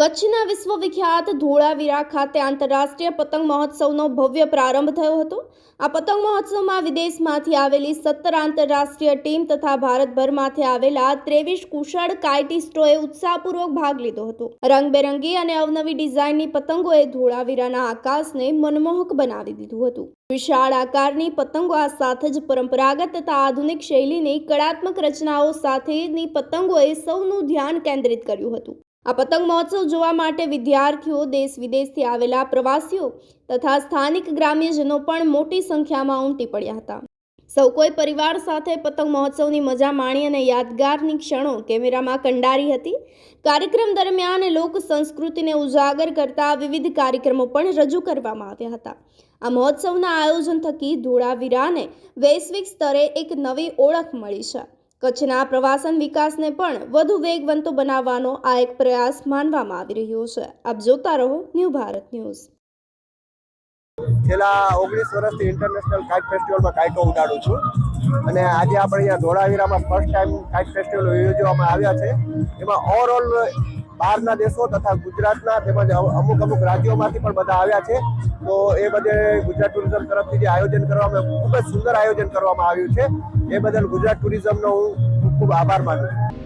કચ્છના વિશ્વવિખ્યાત ધોળાવીરા ખાતે આંતરરાષ્ટ્રીય પતંગ મહોત્સવનો ભવ્ય પ્રારંભ થયો હતો। આ પતંગ મહોત્સવમાં વિદેશમાંથી આવેલી 17 આંતરરાષ્ટ્રીય ટીમ તથા ભારતભરમાંથી આવેલા 23 કુશળ કાઇટિસ્ટોએ ઉત્સાહપૂર્વક ભાગ લીધો હતો। રંગબેરંગી અને અવનવી ડિઝાઇનની પતંગોએ ધોળાવીરાના આકાશને મનમોહક બનાવી દીધું હતું। વિશાળ આકારની પતંગો આ સાથે જ પરંપરાગત તથા આધુનિક શૈલીની કળાત્મક રચનાઓ સાથેની પતંગોએ સૌનું ધ્યાન કેન્દ્રિત કર્યું હતું। આ પતંગ મહોત્સવ જોવા માટે વિદ્યાર્થીઓ, દેશ વિદેશથી આવેલા પ્રવાસીઓ તથા સ્થાનિક ગ્રામ્યજનો પણ મોટી સંખ્યામાં ઉમટી પડ્યા હતા। સૌ કોઈ પરિવાર સાથે પતંગ મહોત્સવની મજા માણી અને યાદગારની ક્ષણો કેમેરામાં કંડારી હતી। કાર્યક્રમ દરમિયાન લોક સંસ્કૃતિને ઉજાગર કરતા વિવિધ કાર્યક્રમો પણ રજૂ કરવામાં આવ્યા હતા। આ મહોત્સવના આયોજન થકી ધોળાવીરાને વૈશ્વિક સ્તરે એક નવી ઓળખ મળી છે। કચ્છના પ્રવાસન વિકાસને પણ વધુ વેગવંતો બનાવવાનો આ એક પ્રયાસ માનવામાં આવી રહ્યો છે। આપ જોતા રહો ન્યૂ ભારત ન્યૂઝ। છેલ્લા 19 વર્ષથી ઇન્ટરનેશનલ કાઇટ ફેસ્ટિવલમાં કાઇટો ઉડાડું છું અને આજે આપણે અહીંયા ધોળાવીરામાં ફર્સ્ટ ટાઈમ કાઇટ ફેસ્ટિવલ યોજવામાં આવ્યા છે। એમાં ઓવરઓલ બહારના દેશો તથા ગુજરાતના તેમજ અમુક રાજ્યોમાંથી પણ બધા આવ્યા છે। તો એ બધે ગુજરાત ટુરિઝમ તરફથી જે આયોજન કરવામાં ખૂબ જ સુંદર આયોજન કરવામાં આવ્યું છે, એ બદલ ગુજરાત ટુરિઝમનો હું ખૂબ આભાર માનું છું।